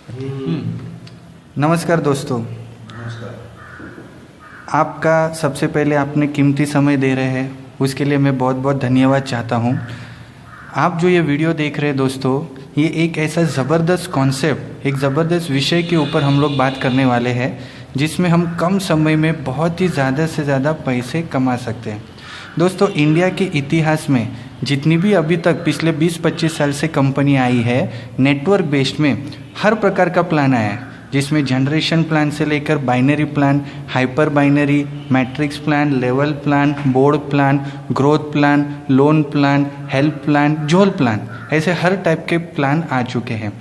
नमस्कार दोस्तों। नमस्कार। आपका सबसे पहले आपने कीमती समय दे रहे हैं, उसके लिए मैं बहुत बहुत धन्यवाद चाहता हूँ। आप जो ये वीडियो देख रहे हैं दोस्तों, ये एक ऐसा ज़बरदस्त कॉन्सेप्ट, एक ज़बरदस्त विषय के ऊपर हम लोग बात करने वाले हैं, जिसमें हम कम समय में बहुत ही ज़्यादा से ज़्यादा पैसे कमा सकते हैं। दोस्तों, इंडिया के इतिहास में जितनी भी अभी तक पिछले 20-25 साल से कंपनी आई है, नेटवर्क बेस्ड में हर प्रकार का प्लान आया है, जिसमें जनरेशन प्लान से लेकर binary plan, hyper binary, matrix plan, level plan, board plan, growth plan, loan plan, help plan, जोल प्लान, ऐसे हर टाइप के प्लान आ चुके हैं।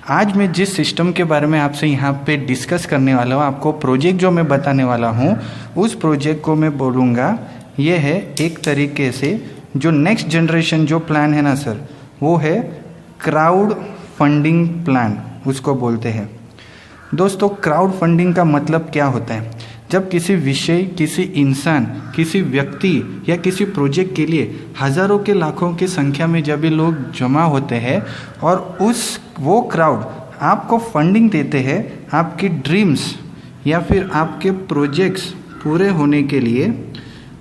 आज मैं जिस सिस्टम के बारे में आपसे यहाँ पे डिस्कस करने वाला हूँ, आपको प्रोजेक्ट जो मैं बताने वाला हूँ, उस प्रोजेक्ट को मैं बोलूँगा ये है एक तरीके से जो नेक्स्ट जनरेशन जो प्लान है ना सर, वो है क्राउड फंडिंग प्लान, उसको बोलते हैं। दोस्तों, क्राउड फंडिंग का मतलब क्या होता है? जब किसी विषय, किसी इंसान, किसी व्यक्ति या किसी प्रोजेक्ट के लिए हज़ारों के लाखों की संख्या में जब भी लोग जमा होते हैं और वो क्राउड आपको फंडिंग देते हैं आपकी ड्रीम्स या फिर आपके प्रोजेक्ट्स पूरे होने के लिए,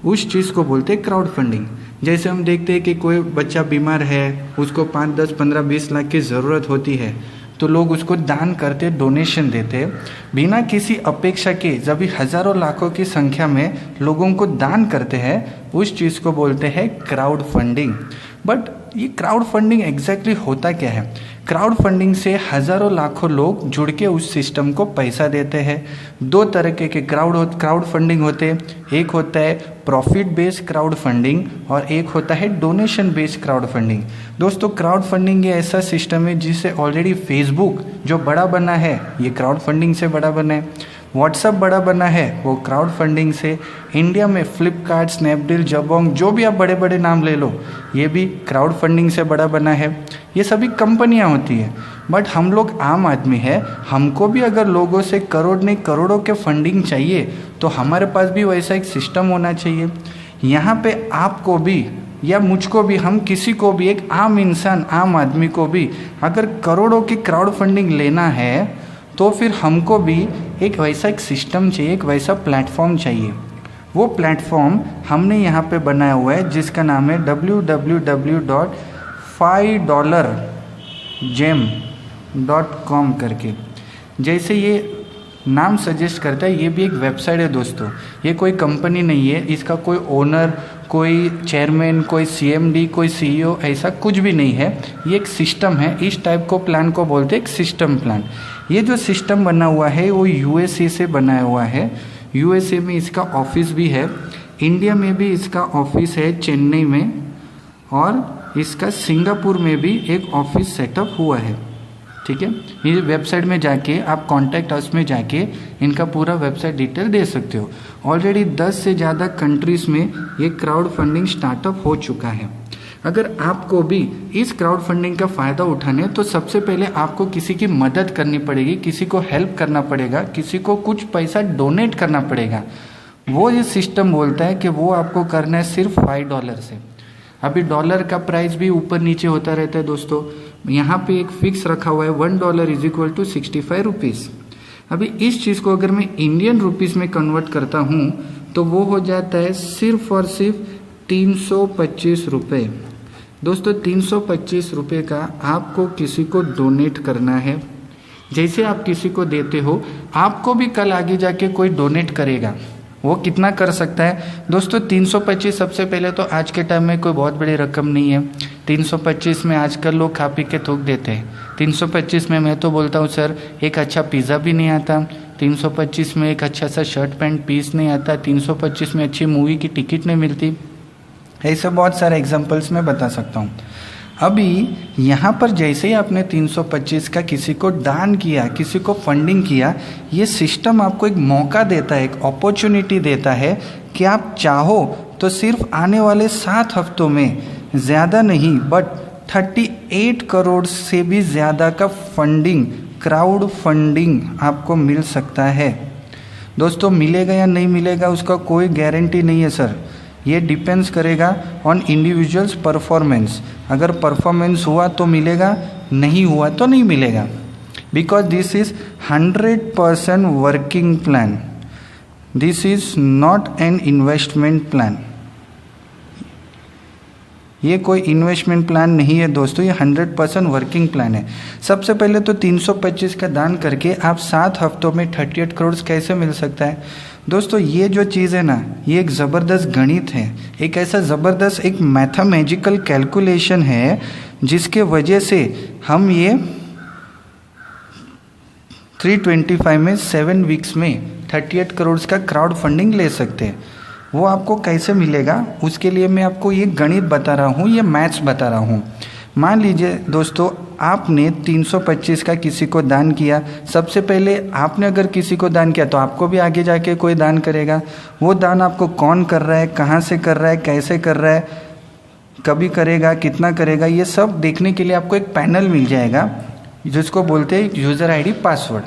उस चीज़ को बोलते हैं क्राउड फंडिंग। जैसे हम देखते हैं कि कोई बच्चा बीमार है, उसको 5, 10, 15, 20 लाख की ज़रूरत होती है, तो लोग उसको दान करते, डोनेशन देते बिना किसी अपेक्षा के। जब भी हज़ारों लाखों की संख्या में लोगों को दान करते हैं, उस चीज़ को बोलते हैं क्राउड फंडिंग। बट ये क्राउड फंडिंग एग्जैक्टली होता क्या है? क्राउड फंडिंग से हज़ारों लाखों लोग जुड़ के उस सिस्टम को पैसा देते हैं। दो तरीके के क्राउड फंडिंग होते हैं। एक होता है प्रॉफिट बेस्ड क्राउड फंडिंग और एक होता है डोनेशन बेस्ड क्राउड फंडिंग। दोस्तों, क्राउड फंडिंग ये ऐसा सिस्टम है जिसे ऑलरेडी फेसबुक जो बड़ा बना है, ये क्राउड फंडिंग से बड़ा बना है। व्हाट्सअप बड़ा बना है, वो क्राउड फंडिंग से। इंडिया में फ्लिपकार्ट, स्नैपडील, जबोंग, जो भी आप बड़े बड़े नाम ले लो, ये भी क्राउड फंडिंग से बड़ा बना है। ये सभी कंपनियां होती है। बट हम लोग आम आदमी है, हमको भी अगर लोगों से करोड़ नहीं करोड़ों के फंडिंग चाहिए, तो हमारे पास भी वैसा एक सिस्टम होना चाहिए। यहाँ पे आपको भी या मुझको भी, हम किसी को भी, एक आम इंसान, आम आदमी को भी अगर करोड़ों की क्राउड फंडिंग लेना है, तो फिर हमको भी एक वैसा एक सिस्टम चाहिए, एक वैसा प्लेटफॉर्म चाहिए। वो प्लेटफॉर्म हमने यहाँ पे बनाया हुआ है, जिसका नाम है www.5dollargem.com करके। जैसे ये नाम सजेस्ट करता है, ये भी एक वेबसाइट है दोस्तों। ये कोई कंपनी नहीं है, इसका कोई ओनर, कोई चेयरमैन, कोई CMD, कोई CEO, ऐसा कुछ भी नहीं है। ये एक सिस्टम है। इस टाइप को प्लान को बोलते हैं एक सिस्टम प्लान। ये जो सिस्टम बना हुआ है वो USA से बनाया हुआ है। USA में इसका ऑफिस भी है, इंडिया में भी इसका ऑफिस है चेन्नई में, और इसका सिंगापुर में भी एक ऑफिस सेटअप हुआ है। ठीक है, ये वेबसाइट में जाके आप कॉन्टैक्ट अस में जाके इनका पूरा वेबसाइट डिटेल दे सकते हो। ऑलरेडी 10 से ज़्यादा कंट्रीज़ में ये क्राउड फंडिंग स्टार्टअप हो चुका है। अगर आपको भी इस क्राउड फंडिंग का फ़ायदा उठाने, तो सबसे पहले आपको किसी की मदद करनी पड़ेगी, किसी को हेल्प करना पड़ेगा, किसी को कुछ पैसा डोनेट करना पड़ेगा। वो ये सिस्टम बोलता है कि वो आपको करना है सिर्फ $5 से। अभी डॉलर का प्राइस भी ऊपर नीचे होता रहता है दोस्तों। यहाँ पे एक फिक्स रखा हुआ है, $1 = 65 रुपीज़। अभी इस चीज़ को अगर मैं इंडियन रुपीज़ में कन्वर्ट करता हूँ, तो वो हो जाता है सिर्फ और सिर्फ 325 रुपये। दोस्तों, 325 रुपये का आपको किसी को डोनेट करना है। जैसे आप किसी को देते हो, आपको भी कल आगे जाके कोई डोनेट करेगा। वो कितना कर सकता है दोस्तों? 325 सबसे पहले तो आज के टाइम में कोई बहुत बड़ी रकम नहीं है। 325 में आजकल लोग खा पी के थूक देते हैं। 325 में मैं तो बोलता हूँ सर, एक अच्छा पिज़्ज़ा भी नहीं आता। 325 में एक अच्छा सा शर्ट पैंट पीस नहीं आता। 325 में अच्छी मूवी की टिकट नहीं मिलती। ऐसे बहुत सारे एग्जांपल्स मैं बता सकता हूँ। अभी यहाँ पर जैसे ही आपने 325 का किसी को दान किया, किसी को फंडिंग किया, ये सिस्टम आपको एक मौका देता है, एक अपॉर्चुनिटी देता है कि आप चाहो तो सिर्फ आने वाले 7 हफ्तों में, ज़्यादा नहीं बट 38 करोड़ से भी ज़्यादा का फंडिंग, क्राउड फंडिंग आपको मिल सकता है। दोस्तों, मिलेगा या नहीं मिलेगा उसका कोई गारंटी नहीं है सर। ये डिपेंड्स करेगा ऑन इंडिविजुअल्स परफॉर्मेंस। अगर परफॉर्मेंस हुआ तो मिलेगा, नहीं हुआ तो नहीं मिलेगा। because this is 100% working plan. This is not an investment plan. ये कोई इन्वेस्टमेंट प्लान नहीं है दोस्तों, ये 100% वर्किंग प्लान है। सबसे पहले तो 325 का दान करके आप 7 हफ्तों में 38 करोड़ कैसे मिल सकता है दोस्तों? ये जो चीज़ है ना, ये एक ज़बरदस्त गणित है, एक ऐसा ज़बरदस्त एक मैथमेटिकल कैलकुलेशन है जिसके वजह से हम ये 325 में 7 वीक्स में 38 करोड़ का क्राउड फंडिंग ले सकते हैं। वो आपको कैसे मिलेगा उसके लिए मैं आपको ये गणित बता रहा हूँ, ये मैथ्स बता रहा हूँ। मान लीजिए दोस्तों, आपने 325 का किसी को दान किया। सबसे पहले आपने अगर किसी को दान किया तो आपको भी आगे जाके कोई दान करेगा। वो दान आपको कौन कर रहा है, कहाँ से कर रहा है, कैसे कर रहा है, कभी करेगा, कितना करेगा, ये सब देखने के लिए आपको एक पैनल मिल जाएगा जिसको बोलते हैं यूज़र आईडी पासवर्ड।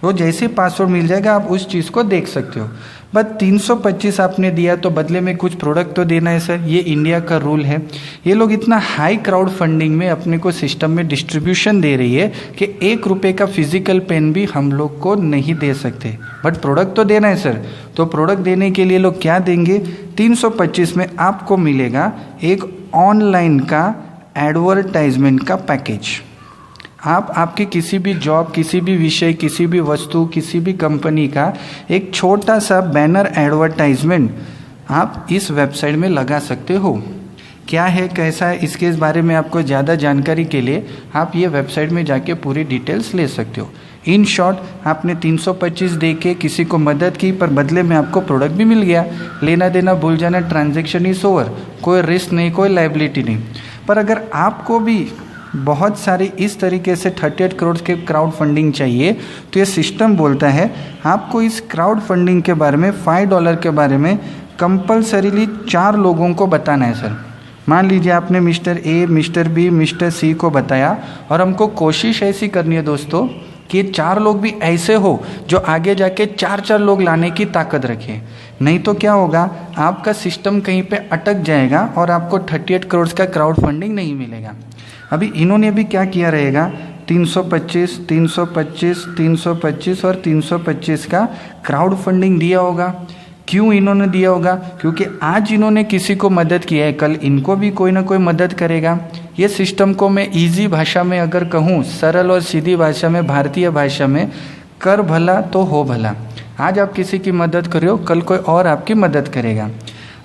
वो जैसे पासवर्ड मिल जाएगा आप उस चीज़ को देख सकते हो। बस 325 आपने दिया तो बदले में कुछ प्रोडक्ट तो देना है सर, ये इंडिया का रूल है। ये लोग इतना हाई क्राउड फंडिंग में अपने को सिस्टम में डिस्ट्रीब्यूशन दे रही है कि 1 रुपये का फिजिकल पेन भी हम लोग को नहीं दे सकते, बट प्रोडक्ट तो देना है सर। तो प्रोडक्ट देने के लिए लोग क्या देंगे? 325 में आपको मिलेगा एक ऑनलाइन का एडवर्टाइजमेंट का पैकेज। आप आपके किसी भी जॉब, किसी भी विषय, किसी भी वस्तु, किसी भी कंपनी का एक छोटा सा बैनर एडवर्टाइजमेंट आप इस वेबसाइट में लगा सकते हो। क्या है, कैसा है, इसके बारे में आपको ज़्यादा जानकारी के लिए आप ये वेबसाइट में जाके पूरी डिटेल्स ले सकते हो। इन शॉर्ट, आपने 325 दे के किसी को मदद की पर बदले में आपको प्रोडक्ट भी मिल गया। लेना देना भूल जाना, ट्रांजैक्शन इज ओवर, कोई रिस्क नहीं, कोई लायबिलिटी नहीं। पर अगर आपको भी बहुत सारी इस तरीके से 38 करोड़ के क्राउड फंडिंग चाहिए तो ये सिस्टम बोलता है आपको इस क्राउड फंडिंग के बारे में $5 के बारे में कंपलसरीली 4 लोगों को बताना है सर। मान लीजिए आपने mister A, mister B, mister C को बताया और हमको कोशिश ऐसी करनी है दोस्तों कि 4 लोग भी ऐसे हो जो आगे जाके 4 लोग लाने की ताकत रखें। नहीं तो क्या होगा, आपका सिस्टम कहीं पे अटक जाएगा और आपको 38 करोड़ का क्राउड फंडिंग नहीं मिलेगा। अभी इन्होंने भी क्या किया रहेगा, 325, 325, 325 और 325 का क्राउड फंडिंग दिया होगा। क्यों इन्होंने दिया होगा? क्योंकि आज इन्होंने किसी को मदद किया है, कल इनको भी कोई ना कोई मदद करेगा। ये सिस्टम को मैं इजी भाषा में अगर कहूँ, सरल और सीधी भाषा में, भारतीय भाषा में, कर भला तो हो भला। आज आप किसी की मदद कर रहे हो, कल कोई और आपकी मदद करेगा।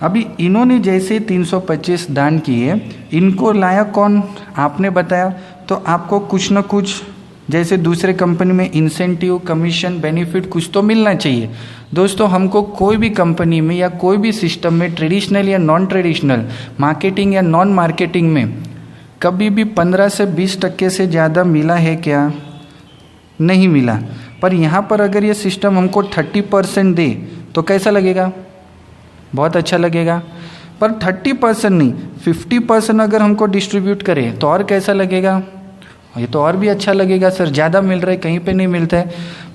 अभी इन्होंने जैसे 325 दान किए, इनको लाया कौन? आपने बताया। तो आपको कुछ ना कुछ जैसे दूसरे कंपनी में इंसेंटिव, कमीशन, बेनिफिट कुछ तो मिलना चाहिए। दोस्तों, हमको कोई भी कंपनी में या कोई भी सिस्टम में, ट्रेडिशनल या नॉन ट्रेडिशनल, मार्केटिंग या नॉन मार्केटिंग में कभी भी 15 से 20% से ज़्यादा मिला है क्या? नहीं मिला। पर यहाँ पर अगर ये सिस्टम हमको 30% दे तो कैसा लगेगा? बहुत अच्छा लगेगा। पर 30% नहीं, 50% अगर हमको डिस्ट्रीब्यूट करे तो और कैसा लगेगा? ये तो और भी अच्छा लगेगा सर, ज़्यादा मिल रहा है, कहीं पे नहीं मिलता है।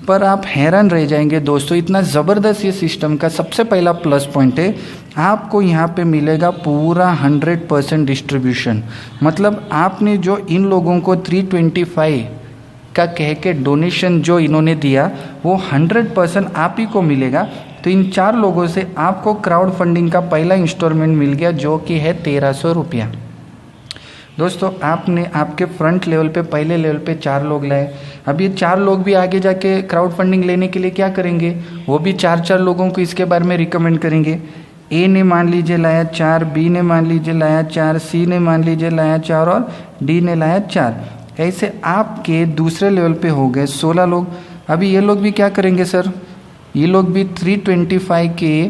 पर आप हैरान रह जाएंगे दोस्तों, इतना ज़बरदस्त ये सिस्टम का सबसे पहला प्लस पॉइंट है, आपको यहाँ पे मिलेगा पूरा 100% डिस्ट्रीब्यूशन। मतलब आपने जो इन लोगों को 325 का कह के डोनेशन जो इन्होंने दिया वो 100% आप ही को मिलेगा। तो इन 4 लोगों से आपको क्राउड फंडिंग का पहला इंस्टॉलमेंट मिल गया जो कि है 1300 रुपया। दोस्तों, आपने आपके फ्रंट लेवल पे, पहले लेवल पे 4 लोग लाए। अब ये 4 लोग भी आगे जाके क्राउड फंडिंग लेने के लिए क्या करेंगे, वो भी 4 लोगों को इसके बारे में रिकमेंड करेंगे। ए ने मान लीजिए लाया 4, बी ने मान लीजिए लाया 4, सी ने मान लीजिए लाया 4 और डी ने लाया 4। ऐसे आपके दूसरे लेवल पे हो गए 16 लोग। अभी ये लोग भी क्या करेंगे सर, ये लोग भी 325 के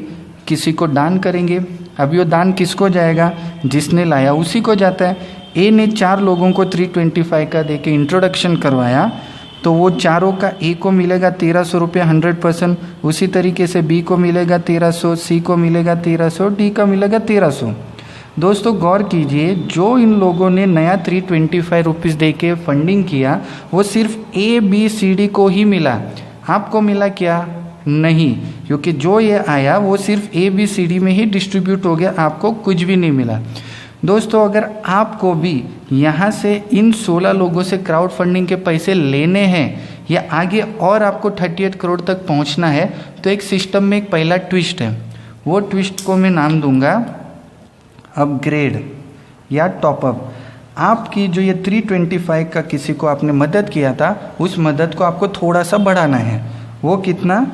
किसी को दान करेंगे। अभी वो दान किसको जाएगा? जिसने लाया उसी को जाता है। ए ने 4 लोगों को 325 का देके इंट्रोडक्शन करवाया तो वो चारों का ए को मिलेगा 1300 रुपया 100%। उसी तरीके से बी को मिलेगा 1300, सी को मिलेगा 1300, डी का मिलेगा 1300। दोस्तों गौर कीजिए, जो इन लोगों ने नया 325 रुपीज़ दे के फंडिंग किया वो सिर्फ ए बी सी डी को ही मिला। आपको मिला क्या? नहीं, क्योंकि जो ये आया वो सिर्फ ए बी सी डी में ही डिस्ट्रीब्यूट हो गया, आपको कुछ भी नहीं मिला। दोस्तों, अगर आपको भी यहाँ से इन 16 लोगों से क्राउड फंडिंग के पैसे लेने हैं या आगे और आपको 38 करोड़ तक पहुंचना है, तो एक सिस्टम में एक पहला ट्विस्ट है, वो ट्विस्ट को मैं नाम दूंगा अपग्रेड या टॉपअप। आपकी जो ये 325 का किसी को आपने मदद किया था, उस मदद को आपको थोड़ा सा बढ़ाना है। वो कितना?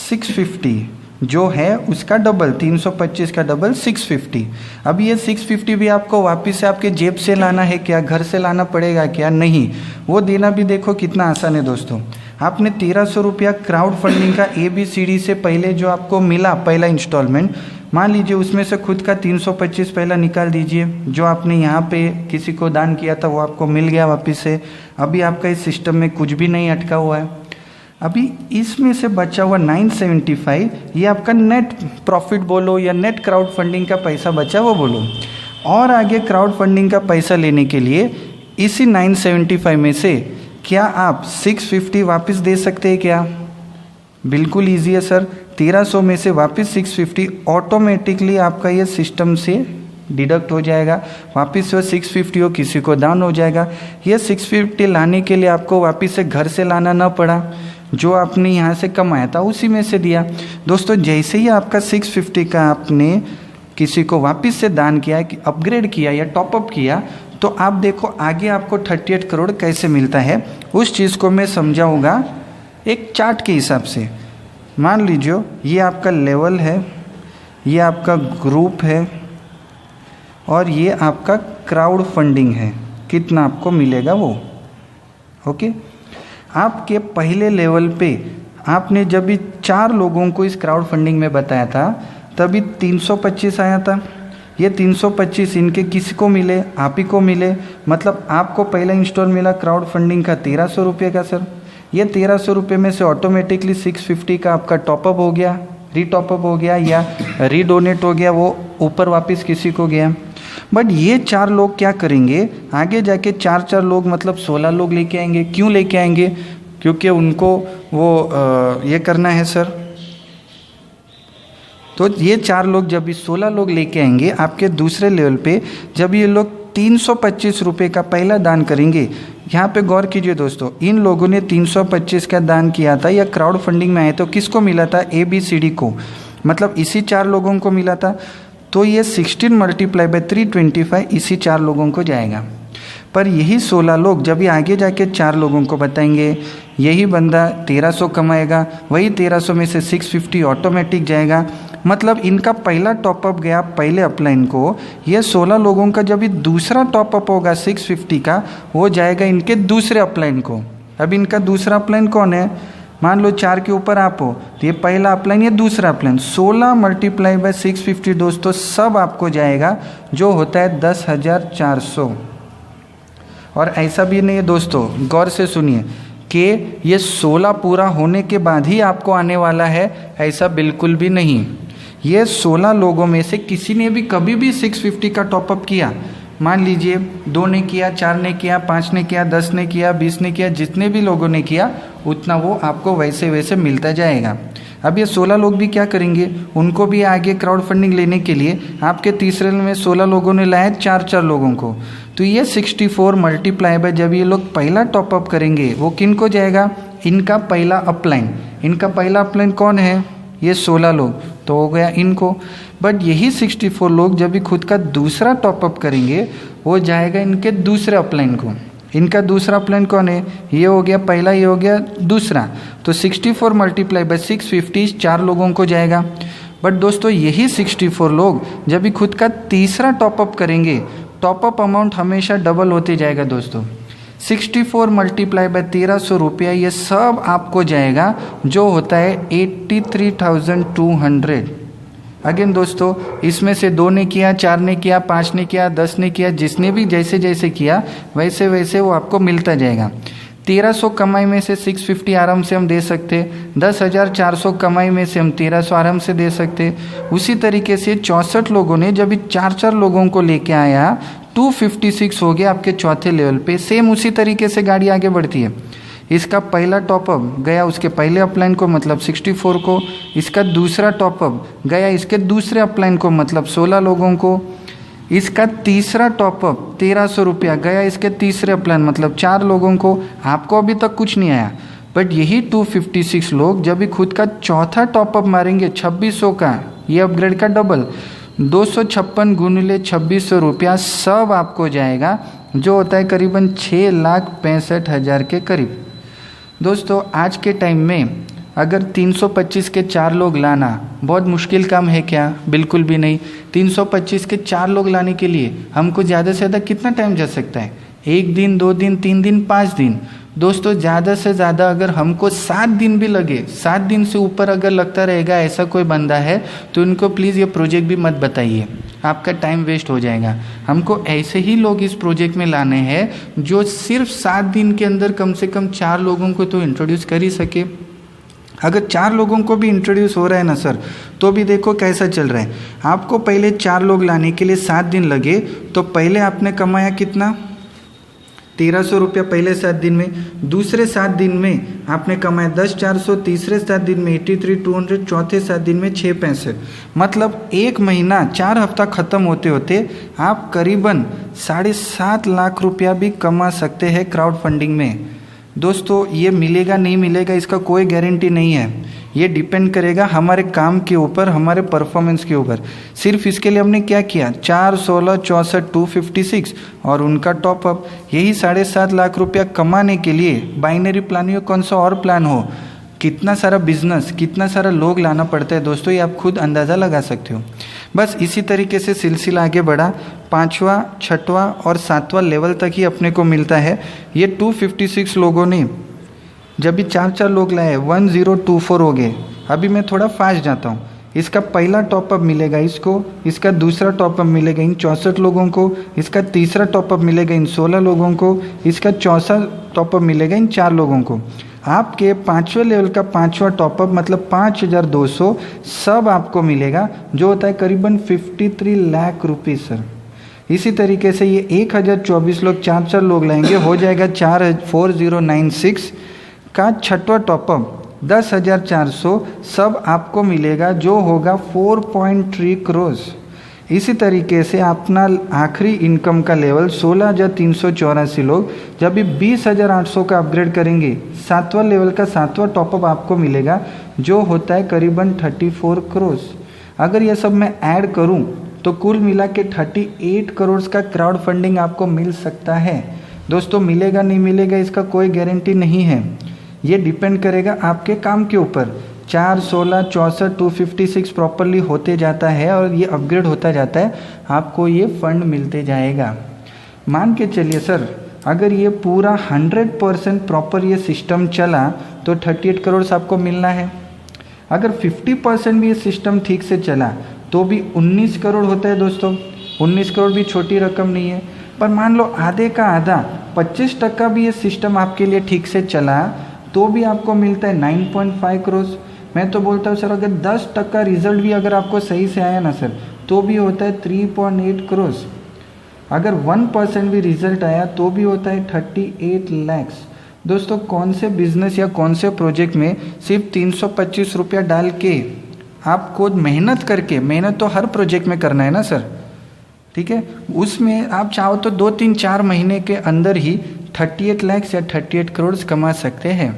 650 जो है उसका डबल, 325 का डबल 650। अब ये 650 भी आपको वापस से आपके जेब से लाना है क्या, घर से लाना पड़ेगा क्या? नहीं, वो देना भी देखो कितना आसान है दोस्तों। आपने 1300 रुपया क्राउड फंडिंग का ABCD से पहले जो आपको मिला पहला इंस्टॉलमेंट, मान लीजिए उसमें से खुद का 325 पहला निकाल दीजिए। जो आपने यहाँ पे किसी को दान किया था वो आपको मिल गया वापस से। अभी आपका इस सिस्टम में कुछ भी नहीं अटका हुआ है। अभी इसमें से बचा हुआ 975, ये आपका नेट प्रॉफिट बोलो या नेट क्राउड फंडिंग का पैसा बचा वो बोलो। और आगे क्राउड फंडिंग का पैसा लेने के लिए इसी 975 में से क्या आप 650 वापस दे सकते हैं क्या? बिल्कुल ईजी है सर। 1300 में से वापस 650 ऑटोमेटिकली आपका ये सिस्टम से डिडक्ट हो जाएगा। वापस वो 650 हो किसी को दान हो जाएगा। ये 650 लाने के लिए आपको वापस से घर से लाना ना पड़ा, जो आपने यहाँ से कमाया था उसी में से दिया। दोस्तों जैसे ही आपका 650 का आपने किसी को वापस से दान किया, अपग्रेड किया या टॉपअप किया, तो आप देखो आगे आपको 38 करोड़ कैसे मिलता है। उस चीज़ को मैं समझाऊंगा एक चार्ट के हिसाब से। मान लीजिए ये आपका लेवल है, ये आपका ग्रुप है और ये आपका क्राउड फंडिंग है, कितना आपको मिलेगा वो। ओके, आपके पहले लेवल पे आपने जब भी 4 लोगों को इस क्राउड फंडिंग में बताया था, तभी 325 आया था। ये 325 इनके किसी को मिले? आप ही को मिले। मतलब आपको पहला इंस्टॉल मिला क्राउड फंडिंग का 1300 रुपये का सर। ये 1300 रुपये में से ऑटोमेटिकली 650 का आपका टॉपअप हो गया, रीटॉपअप हो गया या रीडोनेट हो गया, वो ऊपर वापस किसी को गया। बट ये 4 लोग क्या करेंगे आगे जाके? 4 लोग मतलब 16 लोग लेके आएंगे। क्यों लेके आएंगे? क्योंकि उनको वो ये करना है सर। तो ये 4 लोग जब भी 16 लोग लेके आएंगे आपके दूसरे लेवल पे, जब ये लोग 325 रुपये का पहला दान करेंगे। यहाँ पे गौर कीजिए दोस्तों, इन लोगों ने 325 का दान किया था या क्राउड फंडिंग में आए तो किसको मिला था? ABCD को, मतलब इसी 4 लोगों को मिला था। तो ये 16 मल्टीप्लाई बाय 325 इसी 4 लोगों को जाएगा। पर यही 16 लोग जब ये आगे जाके 4 लोगों को बताएंगे, यही बंदा 1300 कमाएगा, वही 1300 में से 650 ऑटोमेटिक जाएगा। मतलब इनका पहला टॉपअप गया पहले अपलाइन को, ये 16 लोगों का जब ये दूसरा टॉपअप होगा 650 का, वो जाएगा इनके दूसरे अपलाइन को। अब इनका दूसरा अपलाइन कौन है? मान लो 4 के ऊपर आप हो, तो ये पहला अपलाइन, ये दूसरा अपलाइन। 16 मल्टीप्लाई बाय 650 दोस्तों सब आपको जाएगा, जो होता है 10,400। और ऐसा भी नहीं है दोस्तों, गौर से सुनिए कि ये 16 पूरा होने के बाद ही आपको आने वाला है, ऐसा बिल्कुल भी नहीं। ये 16 लोगों में से किसी ने भी कभी भी 650 का टॉपअप किया, मान लीजिए 2 ने किया, 4 ने किया, 5 ने किया, 10 ने किया, 20 ने किया, जितने भी लोगों ने किया उतना वो आपको वैसे वैसे मिलता जाएगा। अब ये 16 लोग भी क्या करेंगे? उनको भी आगे क्राउड फंडिंग लेने के लिए आपके तीसरे में 16 लोगों ने लाया 4 लोगों को, तो ये 64 मल्टीप्लाई बाय जब ये लोग पहला टॉपअप करेंगे, वो किन को जाएगा? इनका पहला अपलाइन। इनका पहला अपलाइन कौन है? ये 16 लोग, तो हो गया इनको। बट यही 64 लोग जब भी खुद का दूसरा टॉपअप करेंगे, वो जाएगा इनके दूसरे अपलाइन को। इनका दूसरा अपलाइन कौन है? ये हो गया पहला, ये हो गया दूसरा। तो 64 मल्टीप्लाई बाय 650 4 लोगों को जाएगा। बट दोस्तों यही 64 लोग जब भी खुद का तीसरा टॉपअप करेंगे, टॉपअप अमाउंट हमेशा डबल होते जाएगा दोस्तों। 64 मल्टीप्लाई बाय 1300 रुपया, ये सब आपको जाएगा, जो होता है 83,200। अगेन दोस्तों, इसमें से 2 ने किया, 4 ने किया, 5 ने किया, 10 ने किया, जिसने भी जैसे जैसे किया वैसे वैसे वो आपको मिलता जाएगा। 1300 कमाई में से 650 आराम से हम दे सकते, 10,400 कमाई में से हम 1300 आराम से दे सकते। उसी तरीके से 64 लोगों ने जब 4 लोगों को लेके आया, 256 हो गया आपके चौथे लेवल पे। सेम उसी तरीके से गाड़ी आगे बढ़ती है। इसका पहला टॉपअप गया उसके पहले अपलाइन को, मतलब 64 को। इसका दूसरा टॉपअप गया इसके दूसरे अपलाइन को, मतलब 16 लोगों को। इसका तीसरा टॉपअप 1300 रुपया गया इसके तीसरे अपलाइन, मतलब 4 लोगों को। आपको अभी तक कुछ नहीं आया, बट यही 256 लोग जब भी खुद का चौथा टॉपअप मारेंगे 2600 का, ये अपग्रेड का डबल, 256 गुणिले 2600 रुपया सब आपको जाएगा, जो होता है करीबन 6,65,000 के करीब। दोस्तों आज के टाइम में अगर 325 के 4 लोग लाना बहुत मुश्किल काम है क्या? बिल्कुल भी नहीं। 325 के 4 लोग लाने के लिए हमको ज़्यादा से ज़्यादा कितना टाइम जा सकता है? 1 दिन, 2 दिन, 3 दिन, 5 दिन। दोस्तों ज़्यादा से ज़्यादा अगर हमको 7 दिन भी लगे, 7 दिन से ऊपर अगर लगता रहेगा ऐसा कोई बंदा है तो उनको प्लीज़ ये प्रोजेक्ट भी मत बताइए, आपका टाइम वेस्ट हो जाएगा। हमको ऐसे ही लोग इस प्रोजेक्ट में लाने हैं जो सिर्फ 7 दिन के अंदर कम से कम 4 लोगों को तो इंट्रोड्यूस कर ही सके। अगर 4 लोगों को भी इंट्रोड्यूस हो रहा है ना सर, तो भी देखो कैसा चल रहा है। आपको पहले 4 लोग लाने के लिए 7 दिन लगे, तो पहले आपने कमाया कितना? 1300 रुपया पहले 7 दिन में। दूसरे 7 दिन में आपने कमाया 10,400, तीसरे 7 दिन में 83,200, चौथे 7 दिन में 665। मतलब 1 महीना 4 हफ्ता ख़त्म होते होते आप करीबन 7.5 लाख रुपया भी कमा सकते हैं क्राउड फंडिंग में। दोस्तों ये मिलेगा नहीं मिलेगा इसका कोई गारंटी नहीं है, ये डिपेंड करेगा हमारे काम के ऊपर, हमारे परफॉर्मेंस के ऊपर। सिर्फ इसके लिए हमने क्या किया, 4, 16, 64, 256 और उनका टॉपअप, यही 7.5 लाख रुपया कमाने के लिए बाइनरी प्लान या कौन सा और प्लान हो, कितना सारा बिजनेस, कितना सारा लोग लाना पड़ता है दोस्तों, ये आप खुद अंदाज़ा लगा सकते हो। बस इसी तरीके से सिलसिला आगे बढ़ा, 5वां, 6वां और 7वां लेवल तक ही अपने को मिलता है। ये 256 लोगों ने जब भी 4-4 लोग लाए 1024 हो गए। अभी मैं थोड़ा फास्ट जाता हूँ। इसका पहला टॉपअप मिलेगा इसको, इसका दूसरा टॉपअप मिलेगा इन 64 लोगों को, इसका तीसरा टॉपअप मिलेगा इन 16 लोगों को, इसका चौथा टॉपअप मिलेगा इन 4 लोगों को। आपके 5वें लेवल का 5वां टॉपअप मतलब 5,200 सब आपको मिलेगा, जो होता है करीबन 53 लाख रुपये सर। इसी तरीके से ये 1024 लोग 4-4 लोग लाएंगे, हो जाएगा 4096 का 6वां टॉपअप 10,400 सब आपको मिलेगा, जो होगा 4.3 करोड़। इसी तरीके से अपना आखिरी इनकम का लेवल 16,384 लोग जब भी 20,800 का अपग्रेड करेंगे, 7वां लेवल का 7वां टॉपअप आपको मिलेगा, जो होता है करीबन 34 करोड़। अगर ये सब मैं ऐड करूं तो कुल मिला के 38 करोड़ का क्राउड फंडिंग आपको मिल सकता है। दोस्तों मिलेगा नहीं मिलेगा इसका कोई गारंटी नहीं है, ये डिपेंड करेगा आपके काम के ऊपर। 4, 16, 64, 256 प्रॉपरली होते जाता है और ये अपग्रेड होता जाता है, आपको ये फंड मिलते जाएगा। मान के चलिए सर, अगर ये पूरा 100% प्रॉपर ये सिस्टम चला तो 38 करोड़ आपको मिलना है। अगर 50% भी ये सिस्टम ठीक से चला तो भी 19 करोड़ होता है दोस्तों। 19 करोड़ भी छोटी रकम नहीं है। पर मान लो आधे का आधा 25% भी ये सिस्टम आपके लिए ठीक से चला तो भी आपको मिलता है 9.5 करोड़। मैं तो बोलता हूँ सर अगर 10% रिजल्ट भी अगर आपको सही से आया ना सर, तो भी होता है 3.8 करोड़। अगर 1% भी रिजल्ट आया तो भी होता है 38 लाख। दोस्तों कौन से बिजनेस या कौन से प्रोजेक्ट में सिर्फ 325 रुपया डाल के आपको मेहनत करके, मेहनत तो हर प्रोजेक्ट में करना है ना सर, ठीक है, उसमें आप चाहो तो 2, 3, 4 महीने के अंदर ही 38 लाख या 38 करोड़ कमा सकते हैं।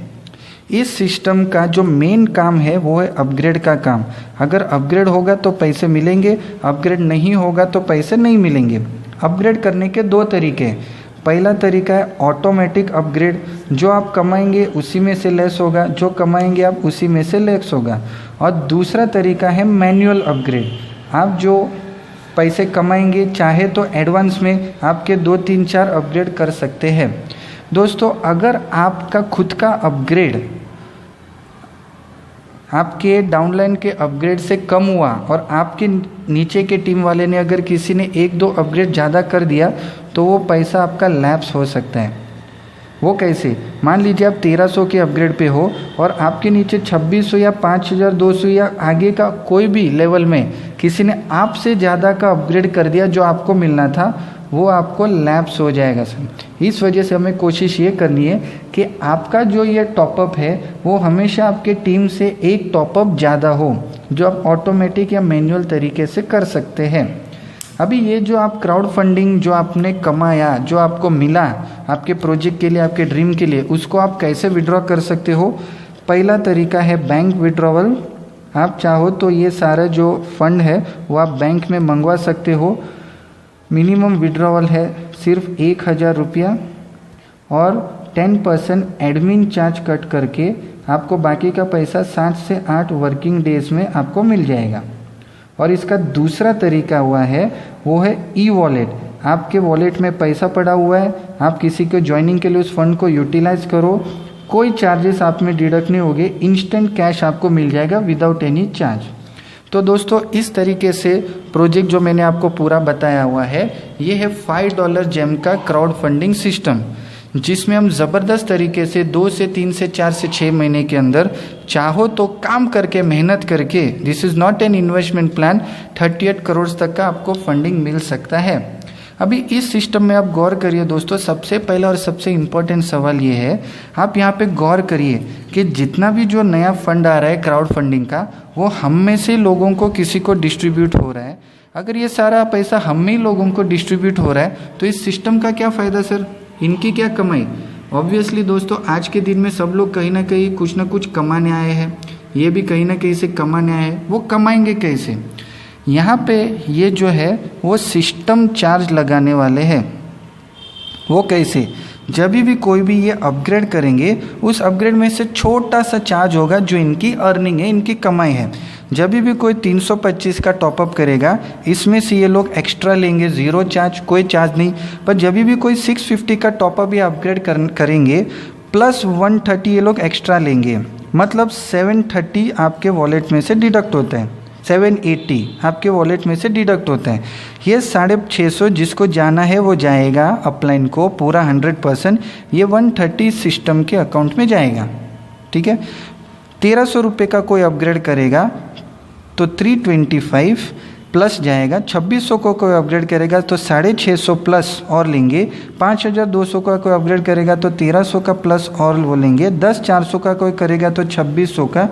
इस सिस्टम का जो मेन काम है वो है अपग्रेड का काम। अगर अपग्रेड होगा तो पैसे मिलेंगे, अपग्रेड नहीं होगा तो पैसे नहीं मिलेंगे। अपग्रेड करने के 2 तरीके हैं। पहला तरीका है ऑटोमेटिक अपग्रेड, जो आप कमाएंगे उसी में से लेस होगा, जो कमाएंगे आप उसी में से लेस होगा। और दूसरा तरीका है मैनुअल अपग्रेड। आप जो पैसे कमाएंगे चाहे तो एडवांस में आपके 2, 3, 4 अपग्रेड कर सकते हैं। दोस्तों अगर आपका खुद का अपग्रेड आपके डाउनलाइन के अपग्रेड से कम हुआ और आपके नीचे के टीम वाले ने अगर किसी ने 1-2 अपग्रेड ज़्यादा कर दिया तो वो पैसा आपका लैप्स हो सकता है। वो कैसे? मान लीजिए आप 1300 के अपग्रेड पे हो और आपके नीचे 2600 या 5200 या आगे का कोई भी लेवल में किसी ने आपसे ज़्यादा का अपग्रेड कर दिया, जो आपको मिलना था वो आपको लैप्स हो जाएगा सर। इस वजह से हमें कोशिश ये करनी है कि आपका जो ये टॉपअप है वो हमेशा आपके टीम से 1 टॉपअप ज़्यादा हो, जो आप ऑटोमेटिक या मैनुअल तरीके से कर सकते हैं। अभी ये जो आप क्राउड फंडिंग जो आपने कमाया, जो आपको मिला आपके प्रोजेक्ट के लिए, आपके ड्रीम के लिए, उसको आप कैसे विड्रॉ कर सकते हो। पहला तरीका है बैंक विड्रॉवल। आप चाहो तो ये सारा जो फंड है वो आप बैंक में मंगवा सकते हो। मिनिमम विड्रॉवल है सिर्फ 1000 रुपया और 10% एडमिन चार्ज कट करके आपको बाकी का पैसा 7 से 8 वर्किंग डेज में आपको मिल जाएगा। और इसका दूसरा तरीका हुआ है वो है ई वॉलेट। आपके वॉलेट में पैसा पड़ा हुआ है, आप किसी को ज्वाइनिंग के लिए उस फंड को यूटिलाइज करो, कोई चार्जेस आप में डिडक्ट नहीं होंगे, इंस्टेंट कैश आपको मिल जाएगा विदाउट एनी चार्ज। तो दोस्तों इस तरीके से प्रोजेक्ट जो मैंने आपको पूरा बताया हुआ है ये है $5 जेम का क्राउड फंडिंग सिस्टम, जिसमें हम ज़बरदस्त तरीके से 2 से 3 से 4 से 6 महीने के अंदर चाहो तो काम करके, मेहनत करके, this is not an investment plan, 38 crore तक का आपको फंडिंग मिल सकता है। अभी इस सिस्टम में आप गौर करिए दोस्तों, सबसे पहला और सबसे इम्पोर्टेंट सवाल ये है, आप यहाँ पे गौर करिए कि जितना भी जो नया फंड आ रहा है क्राउड फंडिंग का, वो हम में से लोगों को किसी को डिस्ट्रीब्यूट हो रहा है। अगर ये सारा पैसा हम में ही लोगों को डिस्ट्रीब्यूट हो रहा है तो इस सिस्टम का क्या फ़ायदा सर, इनकी क्या कमाई। ऑब्वियसली दोस्तों आज के दिन में सब लोग कहीं ना कहीं कुछ ना कुछ कमाने आए हैं, ये भी कहीं ना कहीं से कमाने आए हैं, वो कमाएंगे कैसे। यहाँ पे ये जो है वो सिस्टम चार्ज लगाने वाले हैं। वो कैसे, जब भी कोई भी ये अपग्रेड करेंगे उस अपग्रेड में से छोटा सा चार्ज होगा जो इनकी अर्निंग है, इनकी कमाई है। जब भी कोई 325 का टॉपअप करेगा इसमें से ये लोग एक्स्ट्रा लेंगे, ज़ीरो चार्ज, कोई चार्ज नहीं। पर जब भी कोई 650 का टॉपअप या अपग्रेड करेंगे प्लस 130 ये लोग एक्स्ट्रा लेंगे, मतलब 730 आपके वॉलेट में से डिडक्ट होता है, 780 आपके वॉलेट में से डिडक्ट होता है। ये 650 जिसको जाना है वो जाएगा अपलाइन को पूरा 100%, ये 130 सिस्टम के अकाउंट में जाएगा। ठीक है, 1300 रुपये का कोई अपग्रेड करेगा तो 325 प्लस जाएगा, 2600 को कोई अपग्रेड करेगा तो 650 प्लस और लेंगे, 5200 का कोई अपग्रेड करेगा तो 1300 का प्लस और वो लेंगे, 10400 का कोई करेगा तो 2600 का,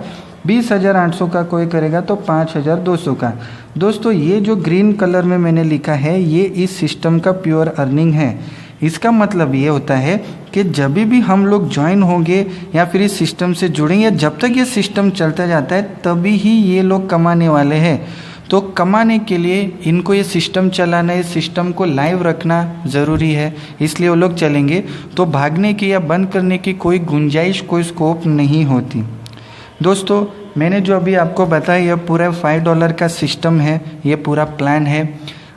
20800 का कोई करेगा तो 5200 का। दोस्तों ये जो ग्रीन कलर में मैंने लिखा है ये इस सिस्टम का प्योर अर्निंग है। इसका मतलब ये होता है कि जब भी हम लोग ज्वाइन होंगे या फिर इस सिस्टम से जुड़ेंगे, जब तक ये सिस्टम चलता जाता है तभी ही ये लोग कमाने वाले हैं। तो कमाने के लिए इनको ये सिस्टम चलाना, इस सिस्टम को लाइव रखना ज़रूरी है, इसलिए वो लोग चलेंगे। तो भागने की या बंद करने की कोई गुंजाइश, कोई स्कोप नहीं होती। दोस्तों मैंने जो अभी आपको बताया यह पूरा $5 का सिस्टम है, ये पूरा प्लान है।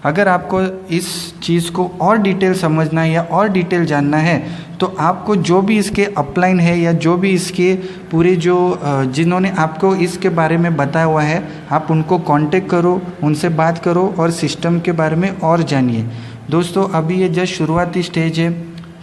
अगर आपको इस चीज़ को और डिटेल समझना है या और डिटेल जानना है तो आपको जो भी इसके अपलाइन है या जो भी इसके पूरे जो जिन्होंने आपको इसके बारे में बताया हुआ है आप उनको कांटेक्ट करो, उनसे बात करो और सिस्टम के बारे में और जानिए। दोस्तों अभी ये जस्ट शुरुआती स्टेज है,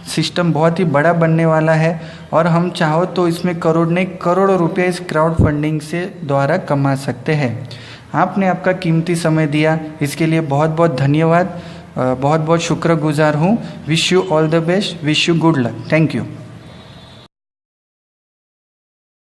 सिस्टम बहुत ही बड़ा बनने वाला है और हम चाहो तो इसमें करोड़ों रुपये इस क्राउड फंडिंग से द्वारा कमा सकते हैं। आपने आपका कीमती समय दिया, इसके लिए बहुत बहुत धन्यवाद, बहुत बहुत शुक्रगुजार हूँ। Wish you all the best, wish you good luck, thank you.